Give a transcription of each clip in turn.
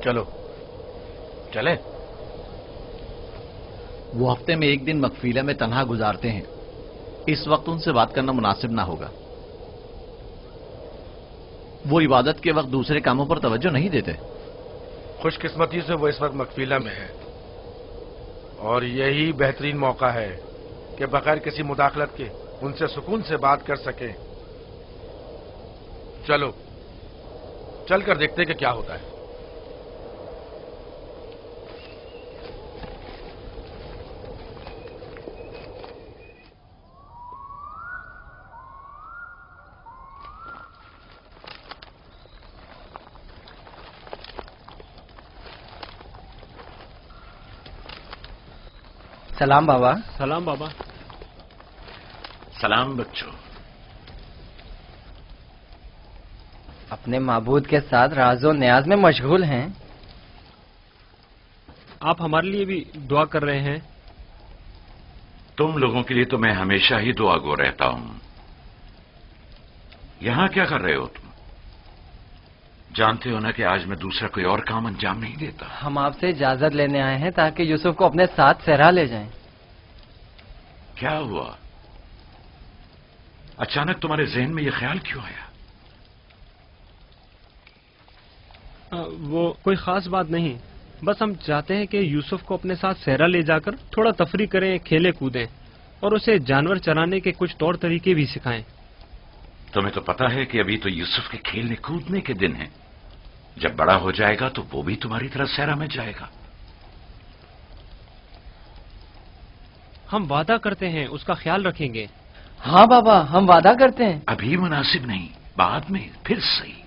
चलो चले। वो हफ्ते में एक दिन मकफीला में तन्हा गुजारते हैं। इस वक्त उनसे बात करना मुनासिब ना होगा। वो इबादत के वक्त दूसरे कामों पर तवज्जो नहीं देते। खुशकिस्मती से वो इस वक्त मकफीला में है और यही बेहतरीन मौका है कि बगैर किसी मुदाखलत के उनसे सुकून से बात कर सके। चलो चलकर देखते हैं कि क्या होता है। सलाम बाबा। सलाम बाबा। सलाम बच्चों। अपने माबूद के साथ राज़ो न्याज में मशगूल हैं। आप हमारे लिए भी दुआ कर रहे हैं। तुम लोगों के लिए तो मैं हमेशा ही दुआगो रहता हूं। यहां क्या कर रहे हो तुम? जानते हो ना कि आज मैं दूसरा कोई और काम अंजाम नहीं देता। हम आपसे इजाजत लेने आए हैं ताकि यूसुफ को अपने साथ सहरा ले जाएं। क्या हुआ? अचानक तुम्हारे जहन में यह ख्याल क्यों आया? वो कोई खास बात नहीं, बस हम चाहते हैं कि यूसुफ को अपने साथ सहरा ले जाकर थोड़ा तफरी करें, खेले कूदें और उसे जानवर चराने के कुछ तौर तरीके भी सिखाएं। तुम्हें तो पता है कि अभी तो यूसुफ के खेलने कूदने के दिन हैं। जब बड़ा हो जाएगा तो वो भी तुम्हारी तरह सहरा में जाएगा। हम वादा करते हैं उसका ख्याल रखेंगे। हाँ बाबा, हम वादा करते हैं। अभी मुनासिब नहीं, बाद में फिर सही।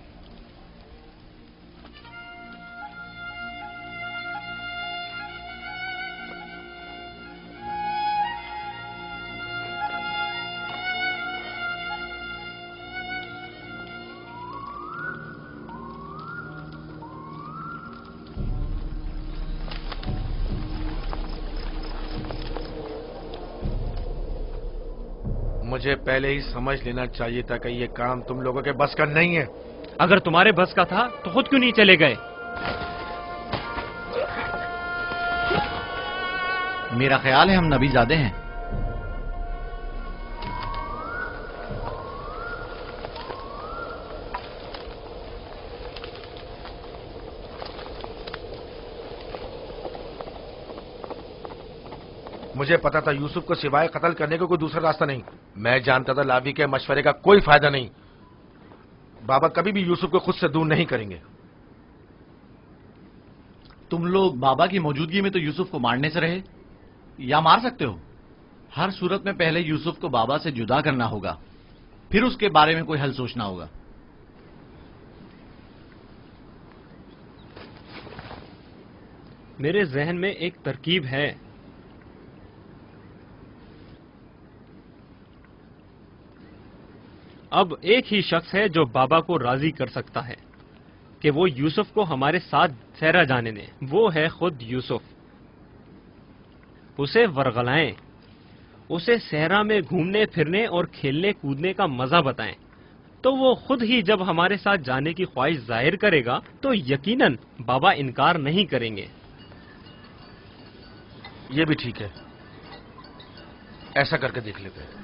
मुझे पहले ही समझ लेना चाहिए था कि ये काम तुम लोगों के बस का नहीं है। अगर तुम्हारे बस का था तो खुद क्यों नहीं चले गए? मेरा ख्याल है हम नबीजादे हैं। मुझे पता था यूसुफ को सिवाय कत्ल करने का कोई दूसरा रास्ता नहीं। मैं जानता था लावी के मशवरे का कोई फायदा नहीं। बाबा कभी भी यूसुफ को खुद से दूर नहीं करेंगे। तुम लोग बाबा की मौजूदगी में तो यूसुफ को मारने से रहे या मार सकते हो। हर सूरत में पहले यूसुफ को बाबा से जुदा करना होगा, फिर उसके बारे में कोई हल सोचना होगा। मेरे जहन में एक तरकीब है। अब एक ही शख्स है जो बाबा को राजी कर सकता है कि वो यूसुफ को हमारे साथ सहरा जाने दें। वो है खुद यूसुफ। उसे वरगलाएं, उसे सहरा में घूमने फिरने और खेलने कूदने का मजा बताएं, तो वो खुद ही जब हमारे साथ जाने की ख्वाहिश जाहिर करेगा तो यकीनन बाबा इनकार नहीं करेंगे। ये भी ठीक है, ऐसा करके देख लेते हैं।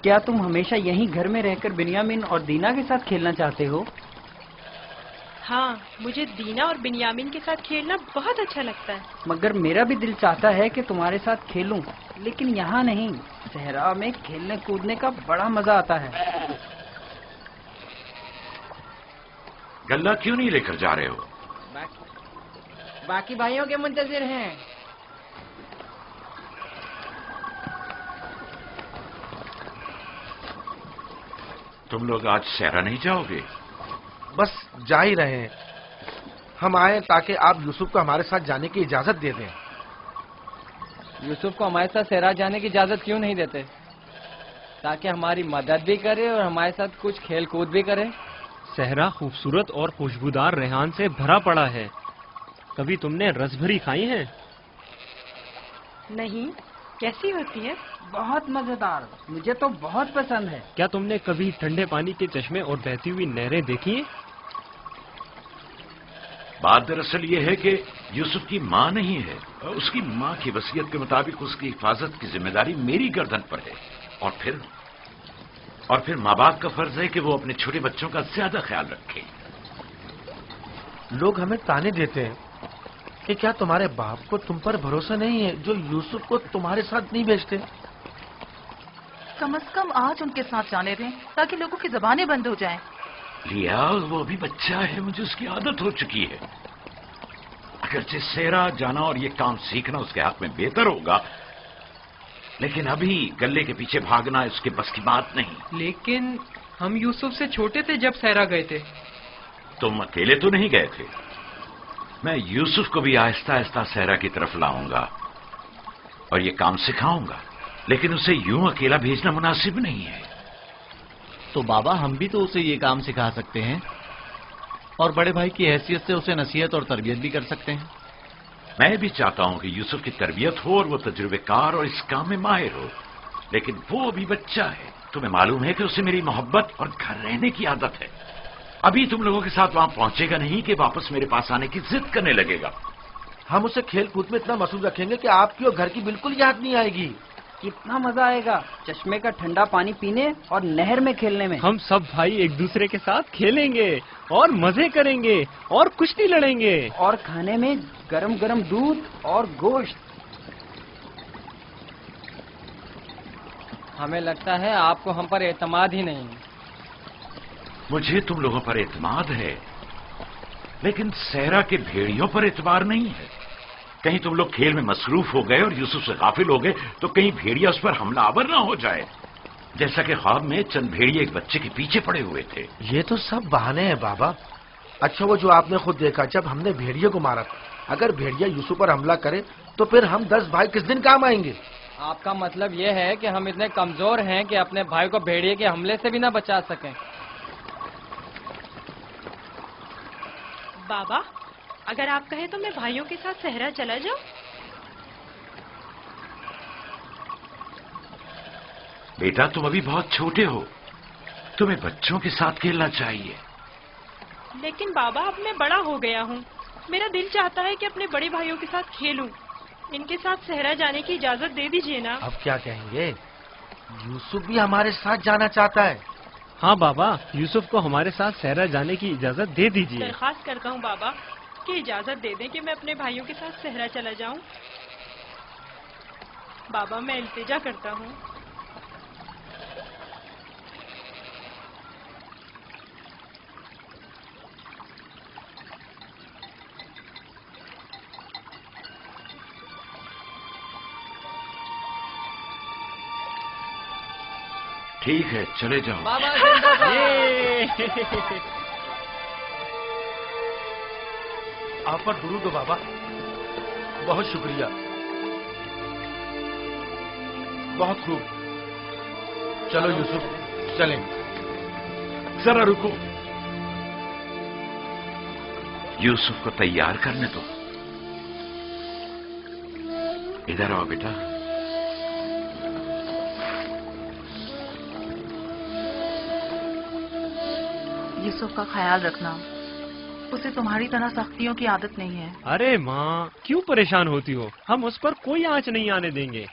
क्या तुम हमेशा यहीं घर में रहकर बिन्यामिन और दीना के साथ खेलना चाहते हो? हाँ, मुझे दीना और बिन्यामिन के साथ खेलना बहुत अच्छा लगता है। मगर मेरा भी दिल चाहता है कि तुम्हारे साथ खेलूं, लेकिन यहाँ नहीं। सहरा में खेलने कूदने का बड़ा मजा आता है। गल्ला क्यों नहीं लेकर जा रहे हो? बाकी भाइयों के मुंतजिर हैं। तुम लोग आज सहरा नहीं जाओगे? बस जा ही रहे हैं। हम आए ताकि आप यूसुफ को हमारे साथ जाने की इजाजत दे दें। यूसुफ को हमारे साथ सहरा जाने की इजाजत क्यों नहीं देते? ताकि हमारी मदद भी करे और हमारे साथ कुछ खेल कूद भी करे। सहरा खूबसूरत और खुशबूदार रेहान से भरा पड़ा है। कभी तुमने रसभरी खाई है? नहीं, कैसी होती है? बहुत मजेदार, मुझे तो बहुत पसंद है। क्या तुमने कभी ठंडे पानी के चश्मे और बहती हुई नहरें देखी हैं? बात दरअसल ये है कि यूसुफ की माँ नहीं है। उसकी माँ की वसीयत के मुताबिक उसकी हिफाजत की जिम्मेदारी मेरी गर्दन पर है। और फिर माँ बाप का फर्ज है कि वो अपने छोटे बच्चों का ज्यादा ख्याल रखें। लोग हमें ताने देते हैं कि क्या तुम्हारे बाप को तुम पर भरोसा नहीं है जो यूसुफ को तुम्हारे साथ नहीं भेजते? कम से कम आज उनके साथ जाने दें ताकि लोगों की जबानें बंद हो जाएं। लिया, वो अभी बच्चा है, मुझे उसकी आदत हो चुकी है। अगरचे सेरा जाना और ये काम सीखना उसके हाथ में बेहतर होगा, लेकिन अभी गले के पीछे भागना उसके बस की बात नहीं। लेकिन हम यूसुफ से छोटे थे जब सहरा गए थे। तुम अकेले तो नहीं गए थे। मैं यूसुफ को भी आहिस्ता आहिस्ता सहरा की तरफ लाऊंगा और ये काम सिखाऊंगा, लेकिन उसे यूं अकेला भेजना मुनासिब नहीं है। तो बाबा, हम भी तो उसे ये काम सिखा सकते हैं और बड़े भाई की हैसियत से उसे नसीहत और तरबियत भी कर सकते हैं। मैं भी चाहता हूं कि यूसुफ की तरबियत हो और वो तजुर्बेकार और इस काम में माहिर हो, लेकिन वो अभी बच्चा है। तुम्हें मालूम है कि उसे मेरी मोहब्बत और घर रहने की आदत है। अभी तुम लोगों के साथ वहां पहुंचेगा नहीं कि वापस मेरे पास आने की जिद करने लगेगा। हम उसे खेल कूद में इतना मसरूफ रखेंगे कि आपकी और घर की बिल्कुल याद नहीं आएगी। कितना मजा आएगा चश्मे का ठंडा पानी पीने और नहर में खेलने में। हम सब भाई एक दूसरे के साथ खेलेंगे और मजे करेंगे और कुश्ती लड़ेंगे और खाने में गरम गरम दूध और गोश्त। हमें लगता है आपको हम पर एतमाद ही नहीं। मुझे तुम लोगों पर एतमाद है, लेकिन सहरा के भेड़ियों पर एतबार नहीं है। कहीं तुम लोग खेल में मसरूफ हो गए और यूसुफ से गाफिल हो गए तो कहीं भेड़िया उस पर हमलावर ना हो जाए, जैसा कि ख्वाब में चंद भेड़िए एक बच्चे के पीछे पड़े हुए थे। ये तो सब बहाने हैं बाबा। अच्छा, वो जो आपने खुद देखा जब हमने भेड़िए को मारा था, अगर भेड़िया यूसुफ पर हमला करे तो फिर हम 10 भाई किस दिन काम आएंगे? आपका मतलब ये है कि हम इतने कमजोर हैं कि अपने भाई को भेड़िए के हमले से भी ना बचा सकें। बाबा, अगर आप कहें तो मैं भाइयों के साथ सहरा चला जाऊं? बेटा, तुम अभी बहुत छोटे हो, तुम्हें बच्चों के साथ खेलना चाहिए। लेकिन बाबा, अब मैं बड़ा हो गया हूँ। मेरा दिल चाहता है कि अपने बड़े भाइयों के साथ खेलूं। इनके साथ सहरा जाने की इजाजत दे दीजिए ना। अब क्या कहेंगे? यूसुफ भी हमारे साथ जाना चाहता है। हाँ बाबा, यूसुफ को हमारे साथ सहरा जाने की इजाजत दे दीजिए। दरख्वास्त करता हूँ बाबा कि इजाजत दे दें कि मैं अपने भाइयों के साथ सहरा चला जाऊं। बाबा, मैं इल्तिजा करता हूँ। ठीक है, चले जाओ। बाबा आप पर दुरूद हो बाबा, बहुत शुक्रिया, बहुत खूब। चलो यूसुफ, चलें। जरा रुको, यूसुफ को तैयार करने दो। इधर आओ बेटा। यूसुफ का ख्याल रखना, उसे तुम्हारी तरह सख्तियों की आदत नहीं है। अरे माँ, क्यों परेशान होती हो? हम उस पर कोई आंच नहीं आने देंगे।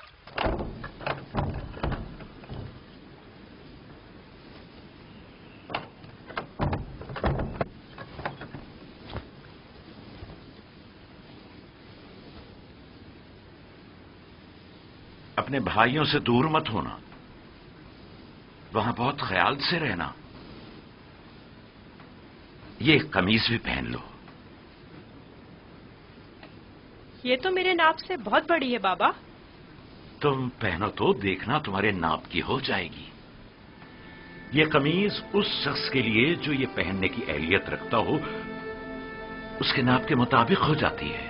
अपने भाइयों से दूर मत होना, वहां बहुत ख्याल से रहना। ये कमीज भी पहन लो। ये तो मेरे नाप से बहुत बड़ी है बाबा। तुम पहनो तो देखना तुम्हारे नाप की हो जाएगी। ये कमीज उस शख्स के लिए जो ये पहनने की अहलियत रखता हो, उसके नाप के मुताबिक हो जाती है।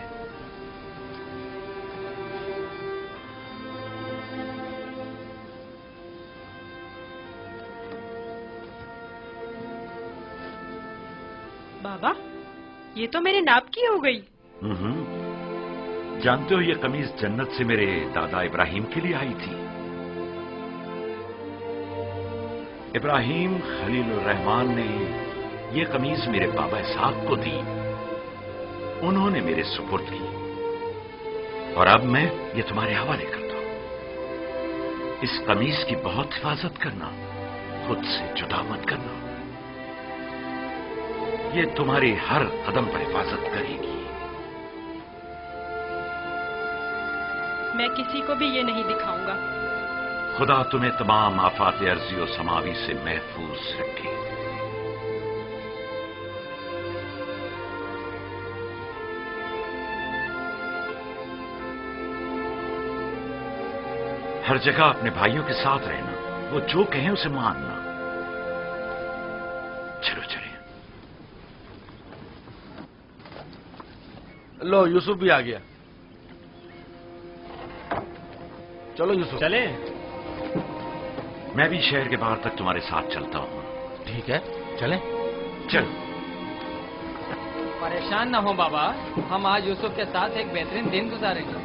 बाबा, ये तो मेरे नाप की हो गई। जानते हो, ये कमीज जन्नत से मेरे दादा इब्राहिम के लिए आई थी। इब्राहिम खलीलुर रहमान ने ये कमीज मेरे बाबा इसहाक को दी, उन्होंने मेरे सुपुर्द की, और अब मैं ये तुम्हारे हवाले करता हूं। इस कमीज की बहुत हिफाजत करना, खुद से जुदा मत करना, ये तुम्हारी हर कदम पर हिफाजत करेगी। मैं किसी को भी ये नहीं दिखाऊंगा। खुदा तुम्हें तमाम आफात अर्जी और समावी से महफूज रखे। हर जगह अपने भाइयों के साथ रहना, वो जो कहें उसे मानना। चलो चले। लो, यूसुफ भी आ गया। चलो यूसुफ। चले। मैं भी शहर के बाहर तक तुम्हारे साथ चलता हूं। ठीक है, चलें। चल। परेशान ना हो बाबा, हम आज यूसुफ के साथ एक बेहतरीन दिन गुजारेंगे।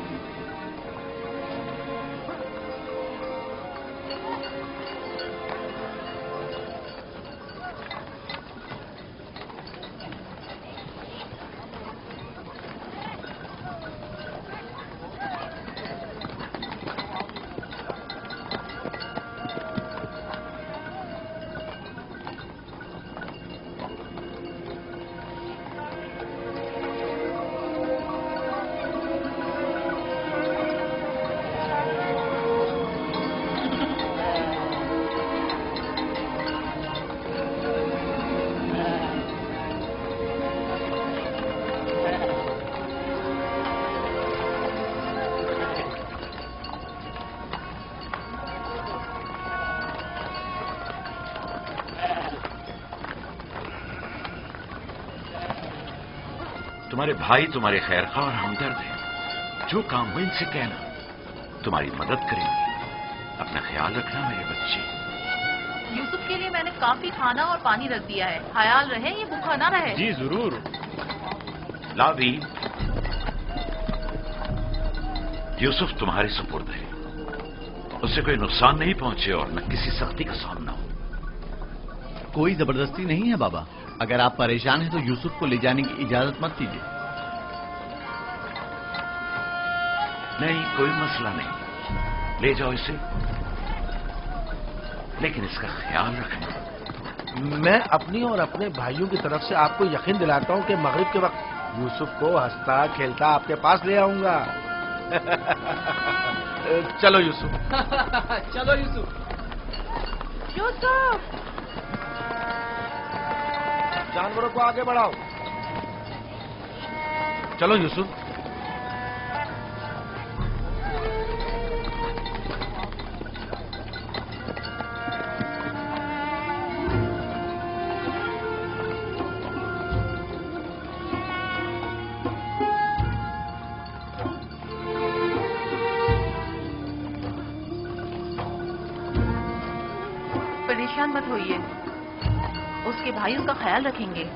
तुम्हारे भाई तुम्हारे खैरखा और हमदर्द हैं। जो काम हो इनसे कहना, तुम्हारी मदद करेंगे। अपना ख्याल रखना मेरे बच्चे। यूसुफ के लिए मैंने काफी खाना और पानी रख दिया है, ख्याल रहे ये भूखा ना रहे। जी जरूर। लावी, यूसुफ तुम्हारे सुपुर्द है, उससे कोई नुकसान नहीं पहुंचे और न किसी सख्ती का सामना हो। कोई जबरदस्ती नहीं है बाबा। अगर आप परेशान हैं तो यूसुफ को ले जाने की इजाजत मत दीजिए। नहीं, कोई मसला नहीं, ले जाओ इसे, लेकिन इसका ख्याल रखना। मैं अपनी और अपने भाइयों की तरफ से आपको यकीन दिलाता हूं कि मगरिब के वक्त यूसुफ को हंसता खेलता आपके पास ले आऊंगा। चलो यूसुफ। चलो यूसुफ। यूसुफ! जानवरों को आगे बढ़ाओ। चलो यूसुफ। परेशान मत होइए, उसके भाई उसका ख्याल रखेंगे।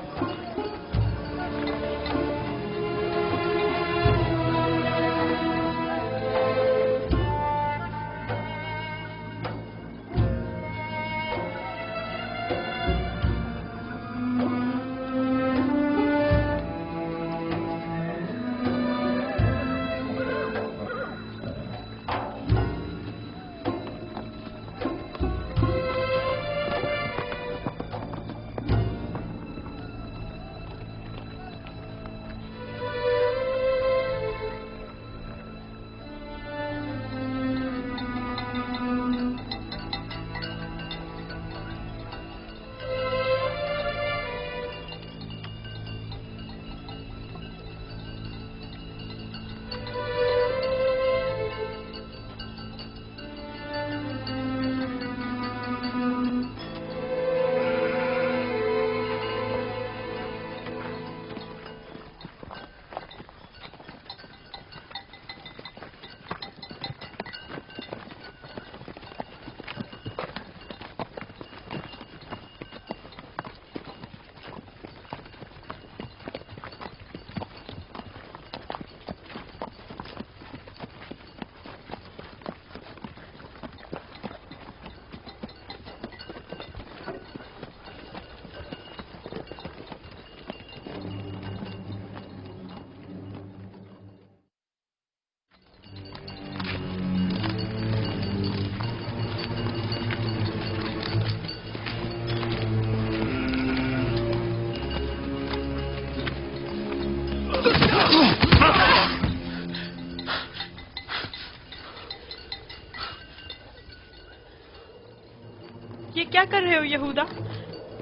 ये क्या कर रहे हो यहूदा?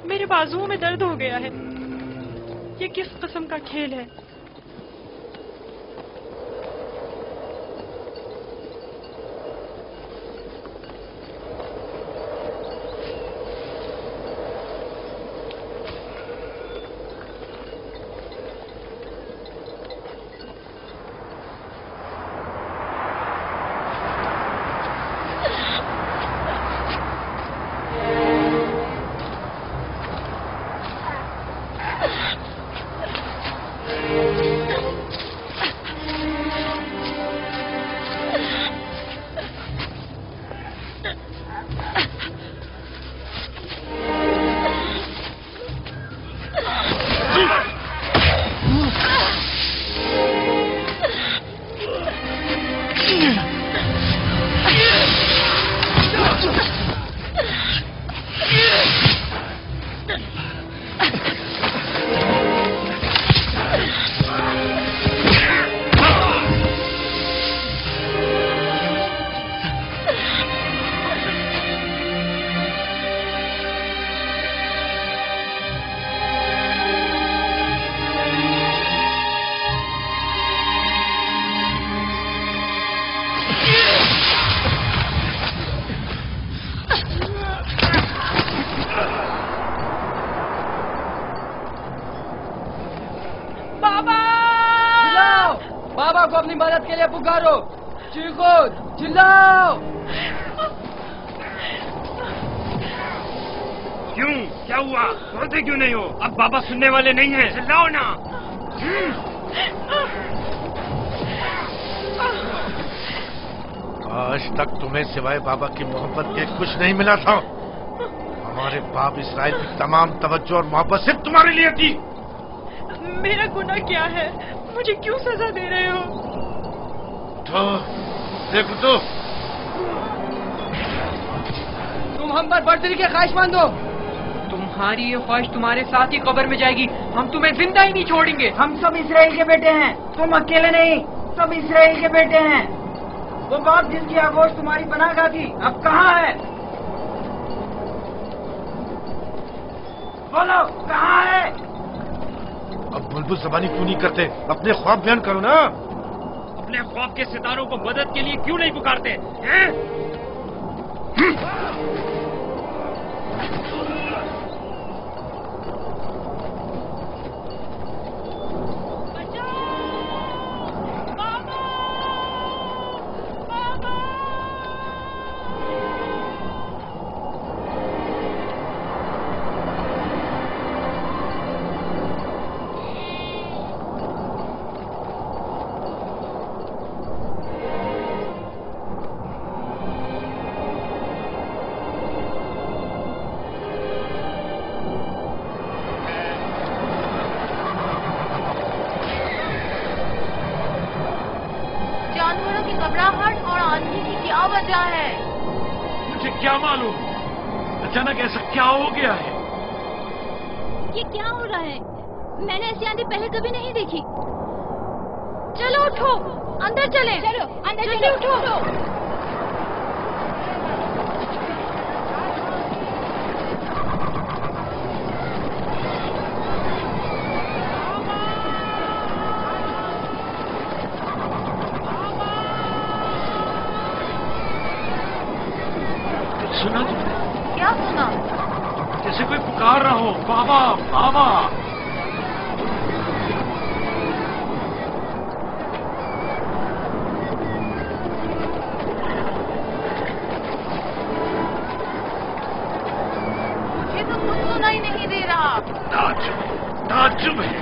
मेरे बाजुओं में दर्द हो गया है। ये किस किस्म का खेल है? बाबा को अपनी मदद के लिए पुकारो, चीखो, चिल्लाओ। क्यों? क्या हुआ? बोलते क्यों नहीं हो? अब बाबा सुनने वाले नहीं हैं। चिल्लाओ ना। आज तक तुम्हें सिवाय बाबा की मोहब्बत के कुछ नहीं मिला था। हमारे बाप इसराइल की तमाम तवज्जो और मोहब्बत सिर्फ तुम्हारे लिए थी। मेरा गुनाह क्या है? मुझे क्यों सजा दे रहे हो? तो देखो तो तुम हम पर बर्तरी के ख्वाहिशमंद हो। तुम्हारी ये ख्वाहिश तुम्हारे साथ ही कब्र में जाएगी। हम तुम्हें जिंदा ही नहीं छोड़ेंगे। हम सब इसराइल के बेटे हैं, तुम अकेले नहीं, सब इसराइल के बेटे हैं। वो बाप जिसकी आगोश तुम्हारी पनाहगाह थी, अब कहाँ है? बोलो, कहाँ है? अब बुलबुल ज़बानी क्यों नहीं करते? अपने ख्वाब बयान करो ना। अपने ख्वाब के सितारों को मदद के लिए क्यों नहीं पुकारते हैं? क्या मालूम, अचानक ऐसा क्या हो गया है? ये क्या हो रहा है? मैंने ऐसी आंधी पहले कभी नहीं देखी। चलो उठो, अंदर चलें। चलो अंदर जल्दी उठो। सुना तुमने? क्या सुना? जैसे कोई पुकार रहा हो, बाबा बाबा। मुझे तो कुछ सुनाई नहीं दे रहा। ताज्जुब है।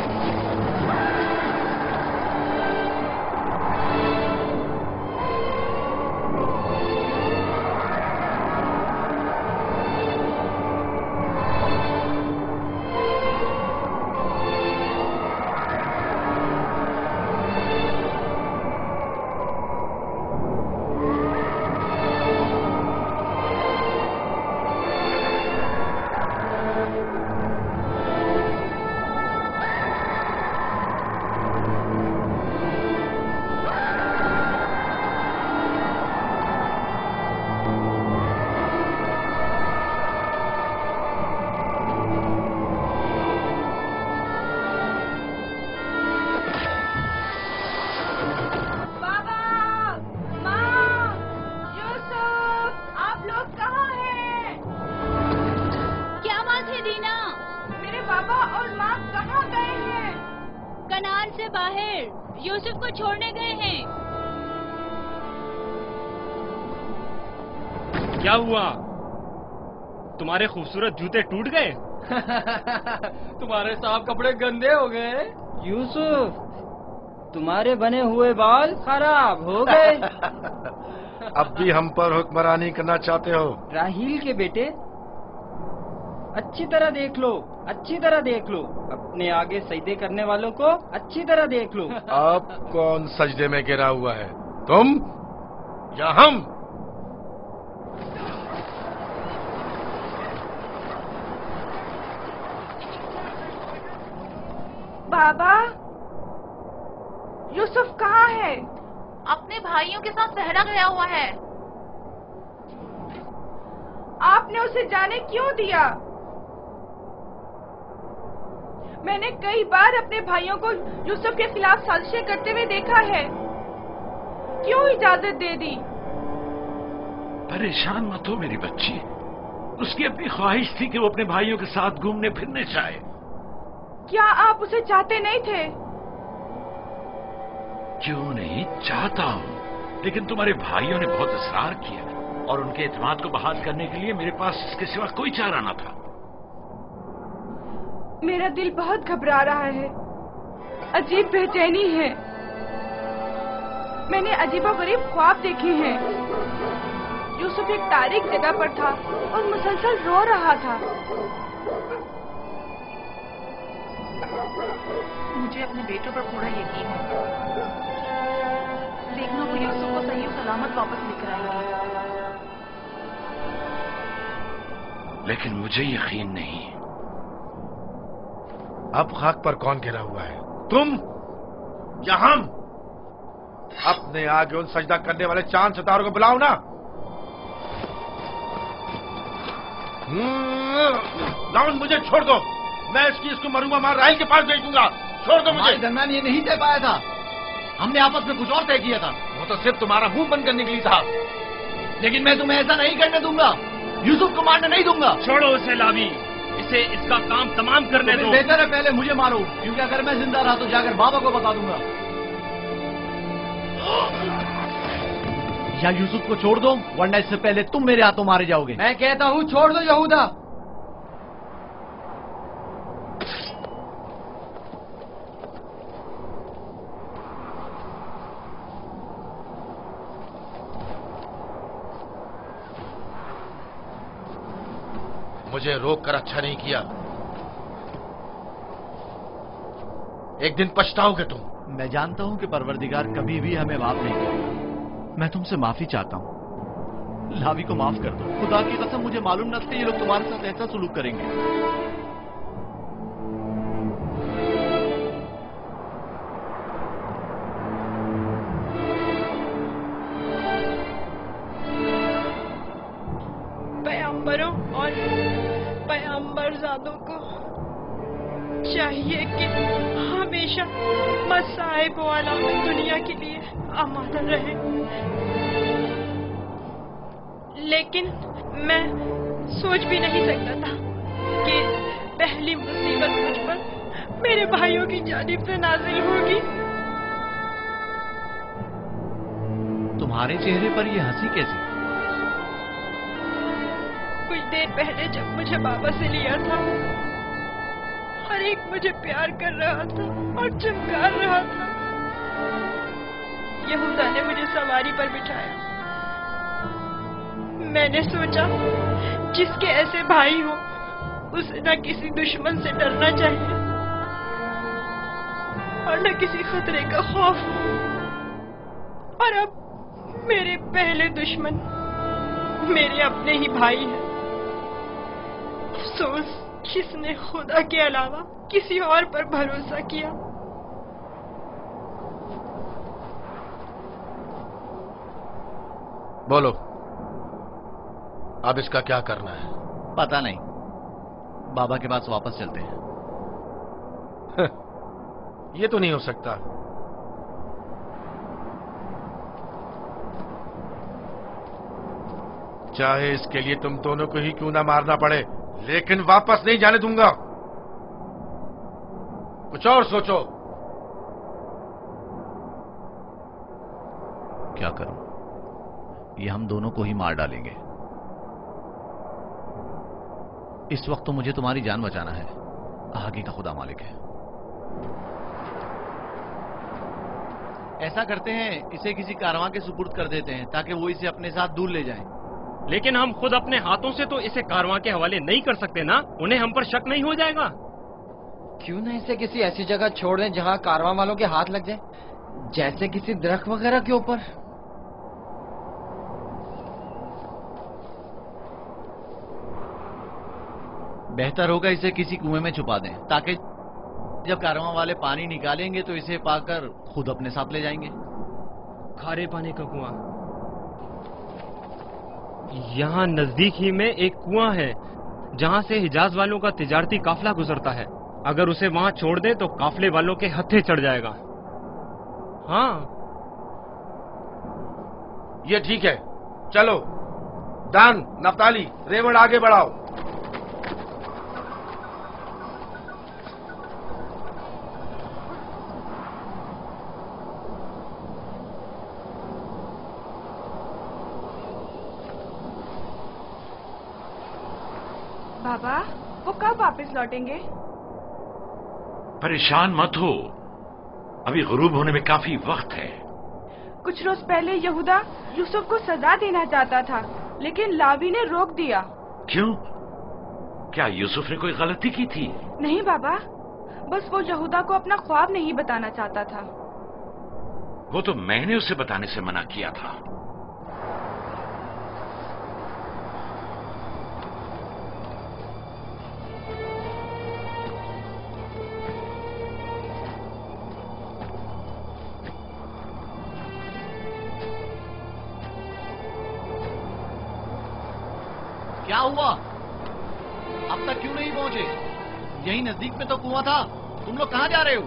मैदान से बाहर यूसुफ को छोड़ने गए हैं। क्या हुआ? तुम्हारे खूबसूरत जूते टूट गए? तुम्हारे साफ कपड़े गंदे हो गए। यूसुफ, तुम्हारे बने हुए बाल खराब हो गए। अब भी हम पर हुक्मरानी करना चाहते हो? राहील के बेटे, अच्छी तरह देख लो, अच्छी तरह देख लो। अपने आगे सजदे करने वालों को अच्छी तरह देख लो। अब कौन सजदे में गिरा हुआ है, तुम या हम? बाबा, यूसुफ कहाँ है? अपने भाइयों के साथ सहरा गया हुआ है। आपने उसे जाने क्यों दिया? मैंने कई बार अपने भाइयों को यूसुफ के खिलाफ साजिशें करते हुए देखा है। क्यों इजाजत दे दी? परेशान मत हो मेरी बच्ची, उसकी अपनी ख्वाहिश थी कि वो अपने भाइयों के साथ घूमने फिरने जाए। क्या आप उसे चाहते नहीं थे? क्यों नहीं, चाहता हूं, लेकिन तुम्हारे भाइयों ने बहुत इसरार किया और उनके एतमाद को बहाल करने के लिए मेरे पास इसके सिवा कोई चारा न था। मेरा दिल बहुत घबरा रहा है, अजीब बेचैनी है। मैंने अजीबोगरीब ख्वाब देखे हैं। यूसुफ एक तारीक जगह पर था और मुसलसल रो रहा था। मुझे अपने बेटों पर पूरा यकीन है। देखना वो यूसुफ को सही सलामत वापस लेकर आएंगे। लेकिन मुझे यकीन नहीं। अब खाक पर कौन गिरा हुआ है, तुम या हम? अपने आगे उन सजदा करने वाले चांद सितारों को बुलाओ ना। लाउन, मुझे छोड़ दो। मैं इसको मरूंगा मार राहिल के पास भेज दूंगा। छोड़ दो मुझे। दरमियान ये नहीं तय पाया था, हमने आपस में कुछ और तय किया था। वो तो सिर्फ तुम्हारा मुंह बंद करने के लिए था। लेकिन मैं तुम्हें ऐसा नहीं करने दूंगा, यूसुफ को मारने नहीं दूंगा। छोड़ो उसे लावी, इसे इसका काम तमाम करने दो। बेहतर है पहले मुझे मारो, क्योंकि अगर मैं जिंदा रहा तो जाकर बाबा को बता दूंगा। या यूसुफ को छोड़ दो, वरना इससे पहले तुम मेरे हाथों मारे जाओगे। मैं कहता हूँ छोड़ दो यहूदा। मुझे रोक कर अच्छा नहीं किया। एक दिन पछताओगे तुम। मैं जानता हूं कि परवरदिगार कभी भी हमें माफ नहीं करेगा। मैं तुमसे माफी चाहता हूं। लावी को माफ कर दो। खुदा की कसम, मुझे मालूम न था ये लोग तुम्हारे साथ ऐसा सुलूक करेंगे। पैगंबरों और पैगंबरजादों को चाहिए कि हमेशा मसाइब वाला दुनिया के लिए आमादा रहे। लेकिन मैं सोच भी नहीं सकता था कि पहली मुसीबत मुझ पर मेरे भाइयों की जानिब से नाजिल होगी। तुम्हारे चेहरे पर ये हंसी कैसी? कुछ देर पहले जब मुझे बाबा से लिया था, हर एक मुझे प्यार कर रहा था और चमकार रहा था। यहूदा ने मुझे सवारी पर बिठाया। मैंने सोचा जिसके ऐसे भाई हो उसे न किसी दुश्मन से डरना चाहिए और न किसी खतरे का खौफ। और अब मेरे पहले दुश्मन मेरे अपने ही भाई हैं। अफसोस किसने खुदा के अलावा किसी और पर भरोसा किया। बोलो, अब इसका क्या करना है? पता नहीं, बाबा के पास वापस चलते हैं। ये तो नहीं हो सकता। चाहे इसके लिए तुम दोनों को ही क्यों ना मारना पड़े, लेकिन वापस नहीं जाने दूंगा। कुछ और सोचो। क्या करूं? ये हम दोनों को ही मार डालेंगे। इस वक्त तो मुझे तुम्हारी जान बचाना है, आगे का खुदा मालिक है। ऐसा करते हैं, इसे किसी कारवां के सुपुर्द कर देते हैं ताकि वो इसे अपने साथ दूर ले जाएं। लेकिन हम खुद अपने हाथों से तो इसे कारवां के हवाले नहीं कर सकते ना? उन्हें हम पर शक नहीं हो जाएगा? क्यों ना इसे किसी ऐसी जगह छोड़ दें जहां कारवां वालों के हाथ लग जाए, जैसे किसी दरख्त वगैरह के ऊपर। बेहतर होगा इसे किसी कुएं में छुपा दें ताकि जब कारवां वाले पानी निकालेंगे तो इसे पाकर खुद अपने साथ ले जाएंगे। खारे पानी का कुआं। यहाँ नजदीक ही में एक कुआं है जहाँ से हिजाज वालों का तिजारती काफिला गुजरता है। अगर उसे वहाँ छोड़ दें तो काफिले वालों के हत्थे चढ़ जाएगा। हाँ, ये ठीक है। चलो दान, नफ्ताली, रेवड़ आगे बढ़ाओ। बाबा, वो कब वापस लौटेंगे? परेशान मत हो, अभी गुरूब होने में काफी वक्त है। कुछ रोज पहले यहूदा यूसुफ को सजा देना चाहता था, लेकिन लावी ने रोक दिया। क्यों? क्या यूसुफ ने कोई गलती की थी? नहीं बाबा, बस वो यहूदा को अपना ख्वाब नहीं बताना चाहता था। वो तो मैंने उसे बताने से मना किया था। क्या हुआ? अब तक क्यों नहीं पहुंचे? यही नजदीक में तो कुआं था। तुम लोग कहाँ जा रहे हो?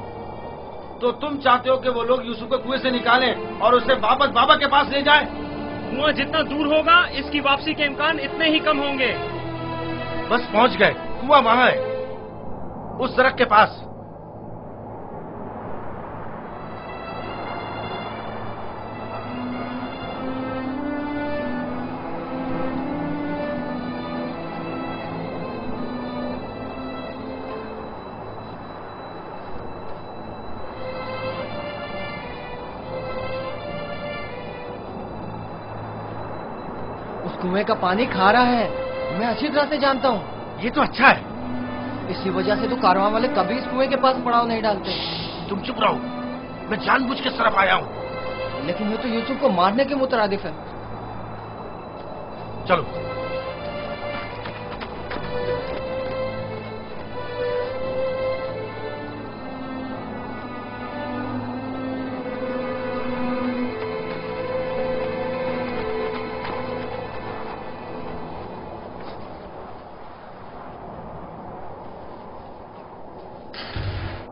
तो तुम चाहते हो कि वो लोग यूसुफ को कुएं से निकालें और उसे वापस बाबा के पास ले जाएं? कुआं जितना दूर होगा इसकी वापसी के इम्कान इतने ही कम होंगे। बस पहुंच गए, कुआं वहां है, उस सड़क के पास। कुएं का पानी खारा है, मैं अच्छी तरह से जानता हूँ। ये तो अच्छा है। इसी वजह से तो कारवां वाले कभी इस कुएं के पास पड़ाव नहीं डालते। तुम चुप रहो, मैं जानबूझ के इस तरफ आया हूँ। लेकिन ये तो यूसुफ को मारने के मुतरादिफ है। चलो।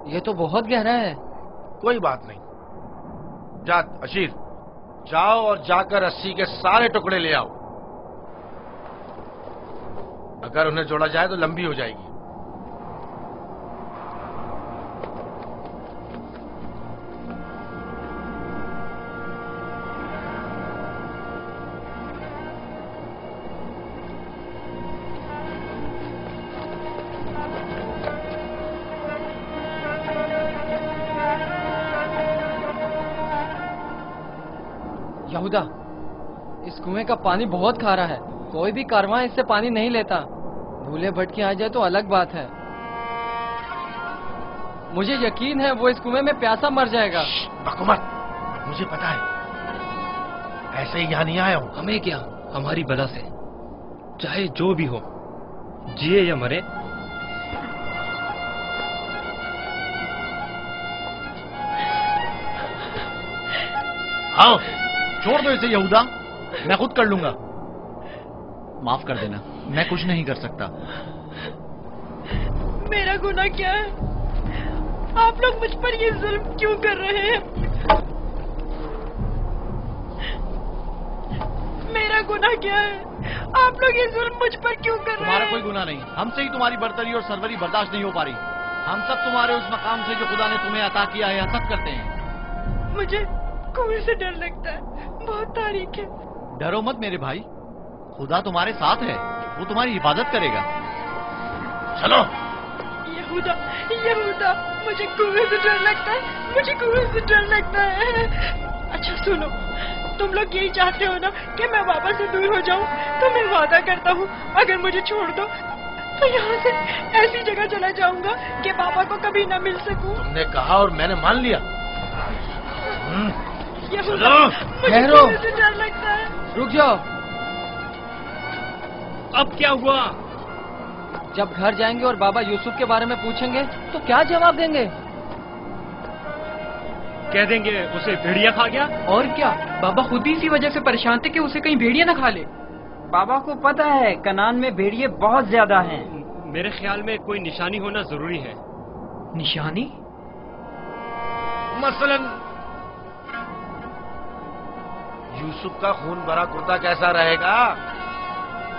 ये तो बहुत गहरा है। कोई बात नहीं। जा अशीर, जाओ और जाकर रस्सी के सारे टुकड़े ले आओ। अगर उन्हें जोड़ा जाए तो लंबी हो जाएगी। यहूदा, इस कुएं का पानी बहुत खारा है। कोई भी कारवां इससे पानी नहीं लेता। भूले भटके आ जाए तो अलग बात है। मुझे यकीन है वो इस कुएं में प्यासा मर जाएगा। बको मत, मुझे पता है। ऐसे ही यहाँ नहीं आया हूँ। हमें क्या, हमारी बला से चाहे जो भी हो, जिए या मरे। आओ, छोड़ दो इसे यहूदा, मैं खुद कर लूंगा। माफ कर देना, मैं कुछ नहीं कर सकता। मेरा गुनाह क्या है? आप लोग मुझ पर ये जुल्म क्यों कर रहे हैं? मेरा गुनाह क्या है? आप लोग ये जुल्म मुझ पर क्यों कर रहे हैं? तुम्हारा कोई गुनाह नहीं, हमसे ही तुम्हारी बर्तरी और सरवरी बर्दाश्त नहीं हो पा रही। हम सब तुम्हारे उस मकाम से जो खुदा ने तुम्हें अता किया है हसद करते हैं। कुएं से डर लगता है, बहुत तारीख है। डरो मत मेरे भाई, खुदा तुम्हारे साथ है, वो तुम्हारी हिफाजत करेगा। चलो। यहूदा, यहूदा, मुझे कुएं से डर लगता है, मुझे कुएं से डर लगता है। अच्छा सुनो, तुम लोग यही चाहते हो ना कि मैं बाबा से दूर हो जाऊं? तो मैं वादा करता हूँ, अगर मुझे छोड़ दो तो यहाँ से ऐसी जगह चला जाऊंगा कि बाबा को कभी न मिल सकूं। तुमने कहा और मैंने मान लिया। यहूदा, मुझे ठहरो। कुएं से डर लगता है। रुक जाओ। अब क्या हुआ? जब घर जाएंगे और बाबा यूसुफ के बारे में पूछेंगे तो क्या जवाब देंगे? कह देंगे उसे भेड़िया खा गया। और क्या, बाबा खुद ही इसी वजह से परेशान थे कि उसे कहीं भेड़िया न खा ले। बाबा को पता है कनान में भेड़िए बहुत ज्यादा हैं। मेरे ख्याल में कोई निशानी होना जरूरी है। निशानी? मसलन यूसुफ का खून भरा कुर्ता कैसा रहेगा?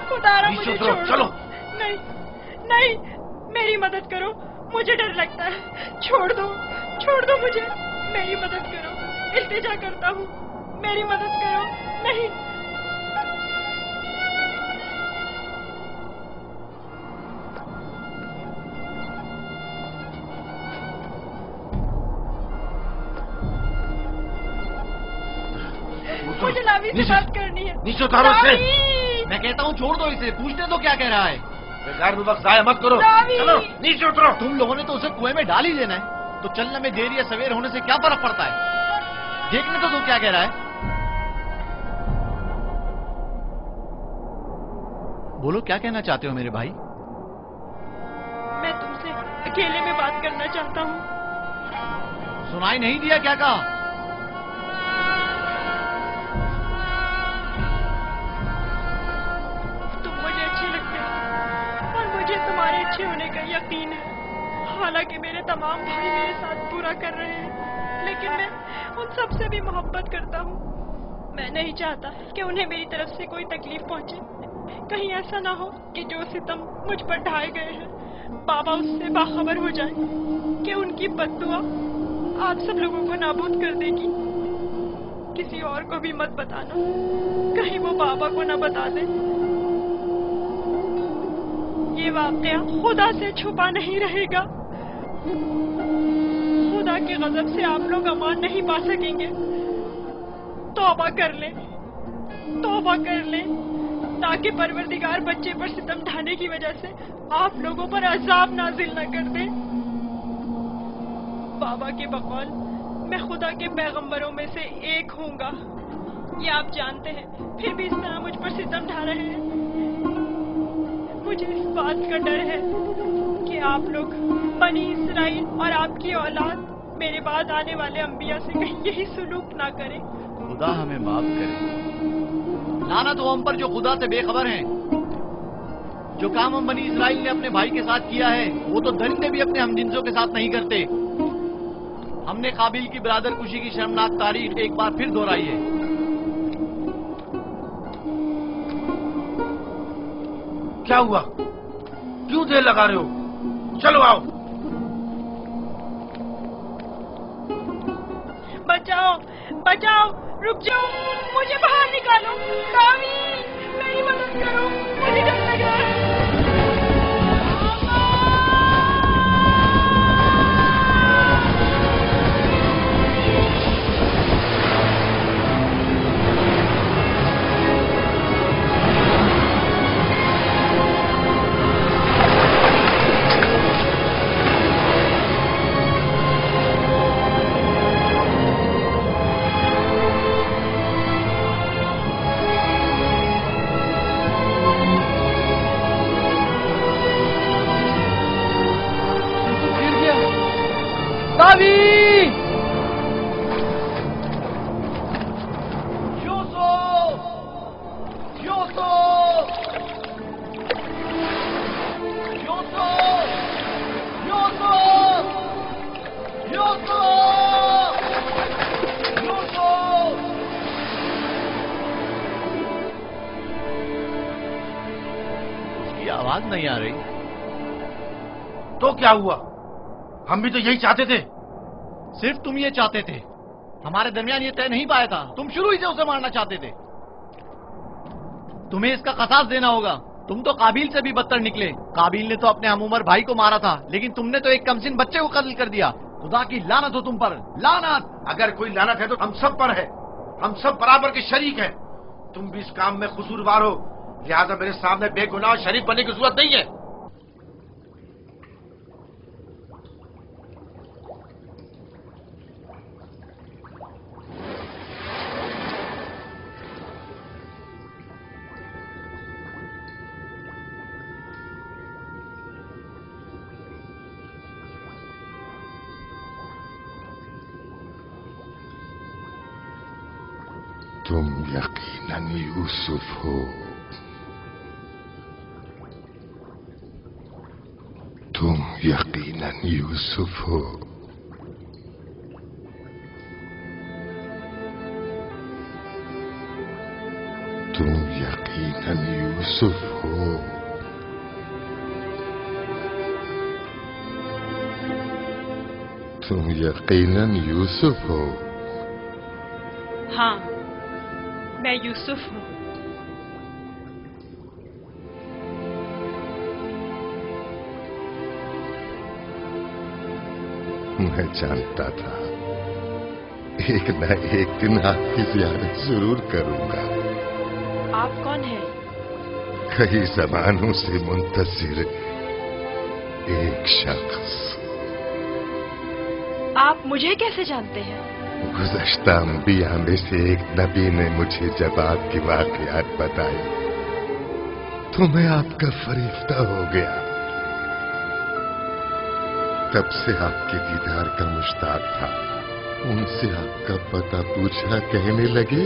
खुदारा नीचे मुझे उतरो, छोड़ दो। चलो। नहीं, नहीं, मेरी मदद करो, मुझे डर लगता है। छोड़ दो मुझे, मेरी मदद करो, इल्तिजा करता हूँ, मेरी मदद करो। नहीं। मुझे लावी से बात करनी है। नीचे उतारो इसे। लावी! मैं कहता हूँ छोड़ दो इसे, पूछने तो क्या कह रहा है। बेकार में वक्त जाया मत करो। लावी! चलो नीचे उतरो। तुम लोगों ने तो उसे कुएं में डाल ही देना है, तो चलने में देर या सवेर होने से क्या फर्क पड़ता है। देखने तो क्या कह रहा है। बोलो क्या कहना चाहते हो मेरे भाई? मैं तुमसे अकेले में बात करना चाहता हूँ। सुनाई नहीं दिया क्या कहा? तुम मुझे अच्छे लगते हो और मुझे तुम्हारे अच्छे होने का यकीन है। हालांकि मेरे तमाम भाई मेरे साथ बुरा कर रहे हैं, लेकिन मैं उन सब से भी मोहब्बत करता हूँ। मैं नहीं चाहता कि उन्हें मेरी तरफ से कोई तकलीफ पहुंचे। कहीं ऐसा ना हो कि जो सितम मुझ पर ढाए गए हैं बाबा उससे बाखबर हो जाए कि उनकी बद्दुआ आप सब लोगों को नाबूद कर देगी। किसी और को भी मत बताना, कहीं वो बाबा को न बता दे। ये वाकया खुदा से छुपा नहीं रहेगा। खुदा के गजब से आप लोग अमान नहीं पा सकेंगे। तौबा कर ले, तौबा कर ले, ताकि परवरदिगार बच्चे पर सितम ढाने की वजह से आप लोगों पर अजाब नाजिल न कर दे। बाबा के बकौल मैं खुदा के पैगंबरों में से एक हूँगा, ये आप जानते हैं, फिर भी इस तरह मुझ पर सितम ढा रहे हैं। मुझे इस बात का डर है कि आप लोग बनी इसराइल और आपकी औलाद मेरे बाद आने वाले अंबिया से कहीं यही सुलूक ना करें। खुदा हमें माफ करे। लानत हो हम पर जो खुदा से बेखबर हैं। जो काम हम बनी इसराइल ने अपने भाई के साथ किया है वो तो दरिंदे भी अपने हमजिंसों के साथ नहीं करते। हमने काबिल की बरादर कुशी की शर्मनाक तारीख एक बार फिर दोहराई है। क्या हुआ? क्यों देर लगा रहे हो? चलो आओ। बचाओ, बचाओ, रुक जाओ, मुझे बाहर निकालो। लावी, मेरी मदद करो, मुझे डर लग रहा है। आवाज नहीं आ रही। तो क्या हुआ? हम भी तो यही चाहते थे। सिर्फ तुम ये चाहते थे। हमारे दरमियान ये तय नहीं पाया था। तुम शुरू ही से उसे मारना चाहते थे। तुम्हें इसका कसास देना होगा। तुम तो काबिल से भी बदतर निकले। काबिल ने तो अपने हमउम्र भाई को मारा था, लेकिन तुमने तो एक कमसिन बच्चे को कत्ल कर दिया। खुदा की लानत हो तुम पर, लानत। अगर कोई लानत है तो हम सब पर है। हम सब बराबर के शरीक हैं। तुम भी इस काम में कसूरवार हो, लिहाजा मेरे सामने बेगुनाह शरीफ बनने की जरूरत नहीं है। तुम यकीनन यूसुफ हो। तुम यकीनन यूसुफ हो। तुम यकीनन यूसुफ हो। तुम यकीनन यूसुफ हो। हाँ, मैं यूसुफ हूँ। मैं जानता था एक न एक दिन आपकी ज़ियारत जरूर करूंगा। आप कौन हैं? कई ज़मानों से मुंतज़िर एक शख्स। आप मुझे कैसे जानते हैं? गुज़श्ता अंबिया में से एक नबी ने मुझे जब आपकी वाक़ियात बताई तो मैं आपका फरिश्ता हो गया। तब से आपके दीदार का मुश्ताक था। उनसे आपका पता पूछा, कहने लगे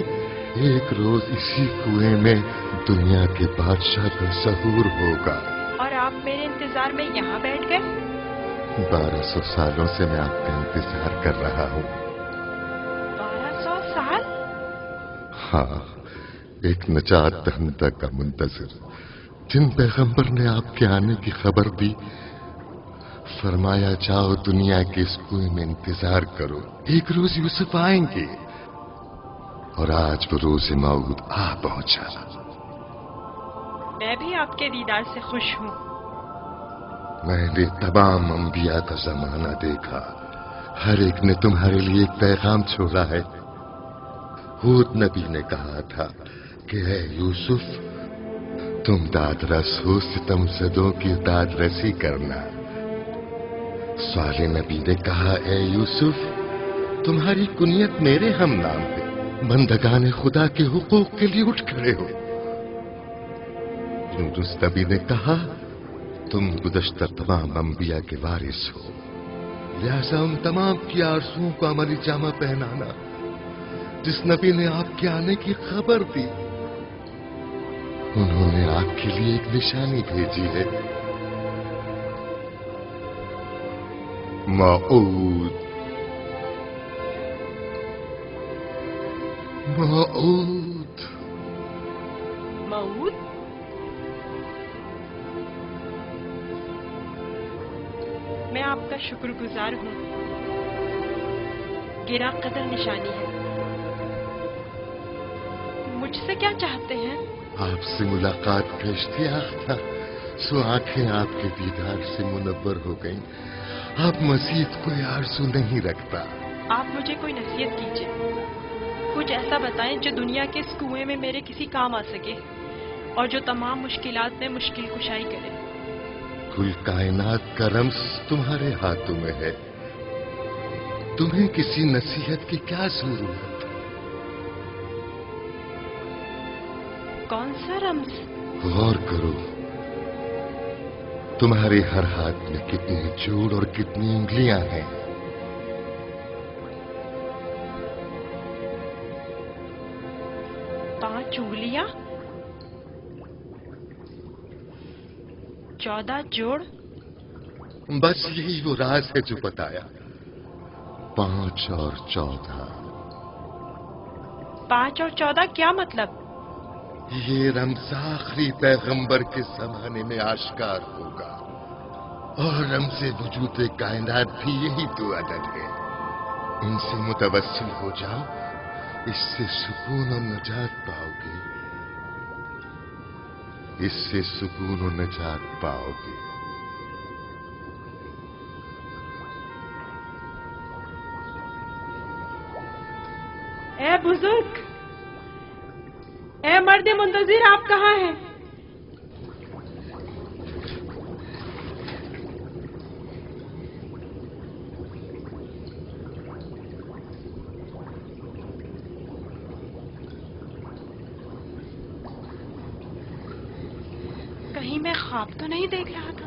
एक रोज इसी कुएं में दुनिया के बादशाह का ज़हूर होगा। और आप मेरे इंतजार में यहाँ बैठ गए? 1200 सालों से मैं आपका इंतजार कर रहा हूँ। 1200 साल? हाँ, एक नजात दहंदा का मुंतज़िर, जिन पैगंबर ने आपके आने की खबर दी, फरमाया जाओ दुनिया के इस कुएं में इंतजार करो, एक रोज यूसुफ आएंगे। और आज वो रोज़ मौऊद आ पहुंचा। मैं भी आपके दीदार से खुश हूँ। मैंने तमाम अंबिया का जमाना देखा, हर एक ने तुम्हारे लिए एक पैगाम छोड़ा है। हूद नबी ने कहा था कि है यूसुफ, तुम दादरस हो, सितमज़दों की दादरसी करना। साले नबी ने कहा, ए यूसुफ, तुम्हारी कुनियत मेरे हम नाम है, बंदगाने खुदा के हुकूक के लिए उठ खड़े हो। यूनुस नबी ने कहा, तुम गुज़श्ता तमाम अंबिया के वारिस हो, लिहाजा उन तमाम की आरज़ुओं को अमली जामा पहनाना जिस नबी ने आपके आने की खबर दी। उन्होंने आपके लिए एक निशानी भेजी है, मऊद। मऊद। मऊद? मैं आपका शुक्रगुजार हूँ। गिरा कदर निशानी है। मुझसे क्या चाहते हैं? आपसे मुलाकात का इश्तियाक था, सो आंखें आपके दीदार से मुनव्वर हो गईं। आप मजीद कोई आरज़ू नहीं रखता। आप मुझे कोई नसीहत कीजिए, कुछ ऐसा बताएं जो दुनिया के इस कुएं में मेरे किसी काम आ सके और जो तमाम मुश्किलात में मुश्किल कुशाई करे। कुल कायनात का रम्स तुम्हारे हाथों में है, तुम्हें किसी नसीहत की क्या जरूरत? कौन सा रम्स? गौर करो, तुम्हारे हर हाथ में कितनी जोड़ और कितनी उंगलियां हैं। 5 उंगलियां, 14 जोड़। बस यही वो राज है जो बताया, 5 और 14। 5 और 14 क्या मतलब? ये रम्ज़ आखिरी पैगंबर के जमाने में आश्कार होगा, और रम्ज़े वजूद कायनात भी यही तो अदद है। इनसे मुतवस्सिल हो जाओ, इससे सुकून और नजात पाओगे, इससे सुकून और नजात पाओगे। ए बुजुर्ग, ए मर्द मुंतजिर, आप कहाँ हैं? कहीं मैं ख्वाब तो नहीं देख रहा था?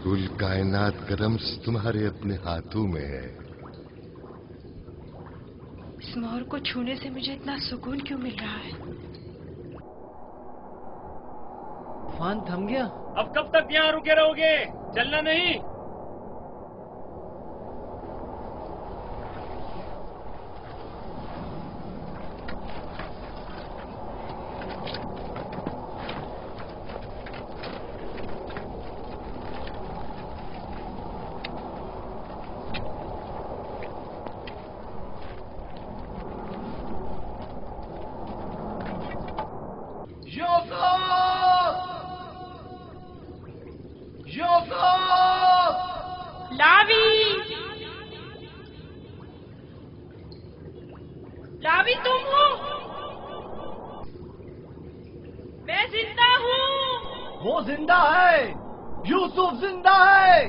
कुल कायनात का रम्स तुम्हारे अपने हाथों में है। इस मोहर को छूने से मुझे इतना सुकून क्यों मिल रहा है? तूफान थम गया। अब कब तक यहाँ रुके रहोगे? चलना नहीं? लावी, तुम हो? मैं जिंदा हूँ। वो जिंदा है, यूसुफ जिंदा है।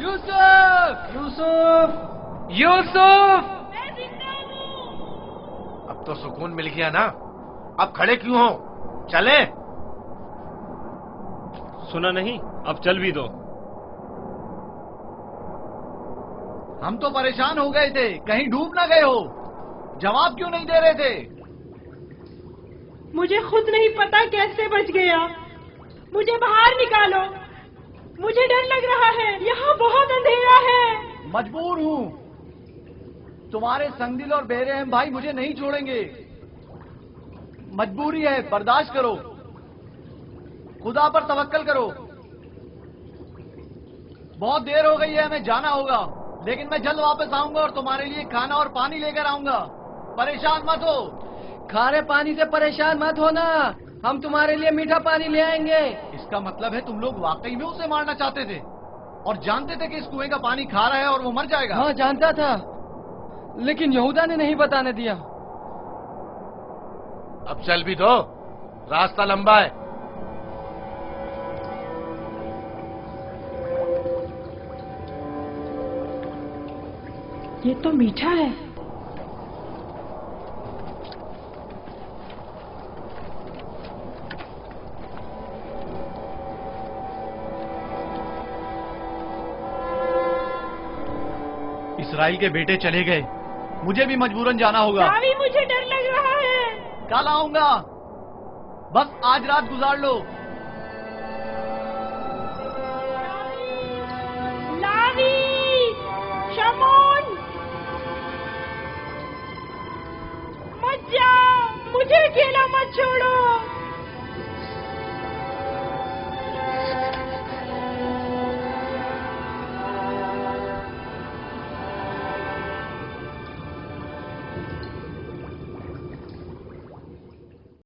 यूसुफ, यूसुफ, यूसुफ! मैं जिंदा हूँ। अब तो सुकून मिल गया ना? अब खड़े क्यों हो? चले। सुना नहीं? अब चल भी दो। हम तो परेशान हो गए थे, कहीं डूब ना गए हो। जवाब क्यों नहीं दे रहे थे? मुझे खुद नहीं पता कैसे बच गया। मुझे बाहर निकालो, मुझे डर लग रहा है, यहाँ बहुत अंधेरा है। मजबूर हूँ, तुम्हारे संगदिल और बेरहम भाई मुझे नहीं छोड़ेंगे। मजबूरी है, बर्दाश्त करो, खुदा पर तवक्कल करो। बहुत देर हो गई है, हमें जाना होगा, लेकिन मैं जल्द वापस आऊंगा और तुम्हारे लिए खाना और पानी लेकर आऊंगा। परेशान मत हो। खारे पानी से परेशान मत होना, हम तुम्हारे लिए मीठा पानी ले आएंगे। इसका मतलब है तुम लोग वाकई में उसे मारना चाहते थे और जानते थे कि इस कुएं का पानी खारा है और वो मर जाएगा। हाँ, जानता था, लेकिन यहूदा ने नहीं बताने दिया। अब चल भी दो, रास्ता लंबा है। ये तो मीठा है। इसराइल के बेटे चले गए, मुझे भी मजबूरन जाना होगा। लावी, मुझे डर लग रहा है। कल आऊंगा, बस आज रात गुजार लो। लावी, शमोन, मत जाओ, मुझे अकेला मत छोड़ो।